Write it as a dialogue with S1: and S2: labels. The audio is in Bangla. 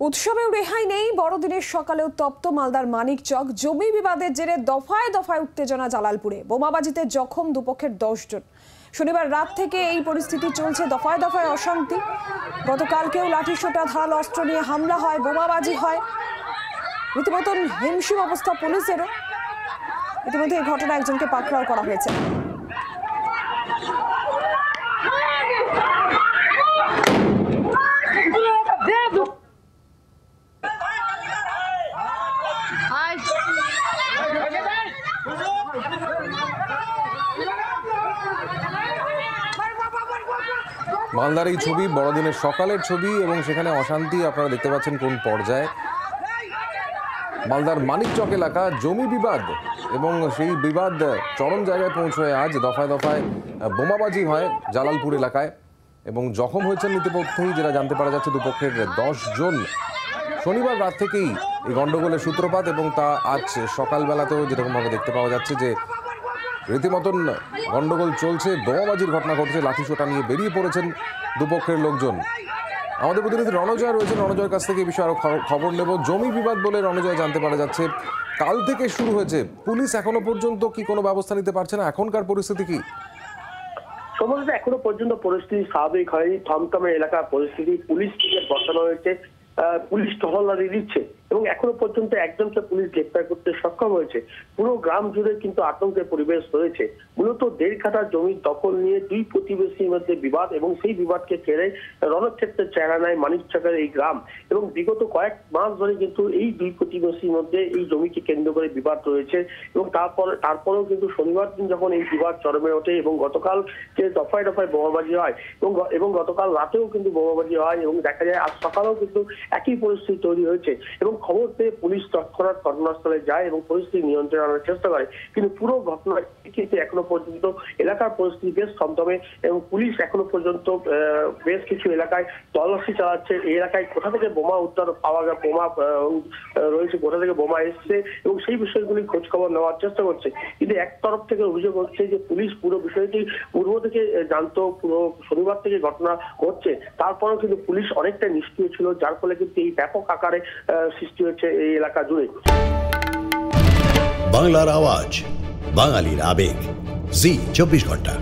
S1: উৎসবেও রেহাই নেই। বড়দিনের সকালেও তপ্ত মালদার মানিকচক। জমি বিবাদের জেরে দফায় দফায় উত্তেজনা জালালপুরে। বোমাবাজিতে জখম দুপক্ষের 10 জন। শনিবার রাত থেকে এই পরিস্থিতি চলছে, দফায় দফায় অশান্তি। গতকালকেও লাঠিসোঁটা ধারালো অস্ত্র নিয়ে হামলা হয়, বোমাবাজি হয়। রীতিমতন হিমশিম অবস্থা পুলিশেরও। ইতিমধ্যে এই ঘটনায় একজনকে পাকড়াও করা হয়েছে।
S2: মালদার এই ছবি বড়দিনের সকালের ছবি এবং সেখানে অশান্তি আপনারা দেখতে পাচ্ছেন কোন পর্যায়ে। মালদার মানিকচক এলাকা জমি বিবাদ এবং সেই বিবাদ চরম জায়গায় পৌঁছয় আজ। দফায় দফায় বোমাবাজি হয় জালালপুর এলাকায় এবং জখম হয়েছেন ইতিমধ্যেই যেটা জানতে পারা যাচ্ছে দুপক্ষের 10 জন। শনিবার রাত থেকেই এই গন্ডগোলের সূত্রপাত এবং তা আজ সকালবেলাতেও যেরকমভাবে দেখতে পাওয়া যাচ্ছে যে রীতিমতন গন্ডগোল চলছে, বোমাবাজির ঘটনা ঘটছে, লাঠিসোঁটা নিয়ে বেরিয়ে পড়েছেন দুপক্ষের লোকজন। আমাদের প্রতিনিধি রণজয় রয়েছে, রণজয়ের কাছ থেকে এই বিষয়ে আরো খবর নেব। জমি বিবাদ বলে রণজয় জানতে পারা যাচ্ছে কাল থেকে শুরু হয়েছে, পুলিশ এখনো পর্যন্ত কি কোনো ব্যবস্থা নিতে পারছে না? এখনকার পরিস্থিতি কি?
S3: সম্ভবত এখনো পর্যন্ত পরিস্থিতি স্বাভাবিক হয়নি। থমথমে এলাকার পরিস্থিতি, পুলিশ বসানো হয়েছে, পুলিশ টহলদারি দিচ্ছে এবং এখনো পর্যন্ত একজনকে পুলিশ গ্রেপ্তার করতে সক্ষম হয়েছে। পুরো গ্রাম জুড়ে কিন্তু আতঙ্কের পরিবেশ রয়েছে। মূলত 1.5 কাঠা জমির দখল নিয়ে দুই প্রতিবেশীর মধ্যে বিবাদ এবং সেই বিবাদকে ঘিরে রণক্ষেত্রের চেহারা নেয় মানিকচকের এই গ্রাম। এবং বিগত কয়েক মাস ধরে কিন্তু এই দুই প্রতিবেশীর মধ্যে এই জমিকে কেন্দ্র করে বিবাদ রয়েছে এবং তারপরেও কিন্তু শনিবার দিন যখন এই বিবাদ চরমে ওঠে এবং গতকাল যে দফায় দফায় বোমাবাজি হয় এবং গতকাল রাতেও কিন্তু বোমাবাজি হয় এবং দেখা যায় আজ সকালেও কিন্তু একই পরিস্থিতি তৈরি হয়েছে। এবং খবর পেয়ে পুলিশ তৎক্ষণাৎ ঘটনাস্থলে যায় এবং পরিস্থিতি নিয়ন্ত্রণে আনার চেষ্টা করে, কিন্তু পুরো ঘটনা কিন্তু এখনো পর্যন্ত এলাকার পরিস্থিতি বেশ থমথমে এবং পুলিশ এখনো পর্যন্ত বেশ কিছু এলাকায় তল্লাশি চালাচ্ছে। এই এলাকায় কোথা থেকে বোমা উদ্ধার পাওয়া গেল, বোমা রয়েছে, কোথা থেকে বোমা এসছে এবং সেই বিষয়গুলি খোঁজ খবর নেওয়ার চেষ্টা করছে। কিন্তু এক তরফ থেকে অভিযোগ হচ্ছে যে পুলিশ পুরো বিষয়টি পূর্ব থেকে জানতো, পুরো শনিবার থেকে ঘটনা ঘটছে, তারপরেও কিন্তু পুলিশ অনেকটা নিষ্ক্রিয় ছিল, যার ফলে কিন্তু এই ব্যাপক আকারে সৃষ্টি হচ্ছে এই এলাকা জুড়ে।
S4: বাংলার আওয়াজ, বাঙালির আবেগ, জি 24 ঘন্টা।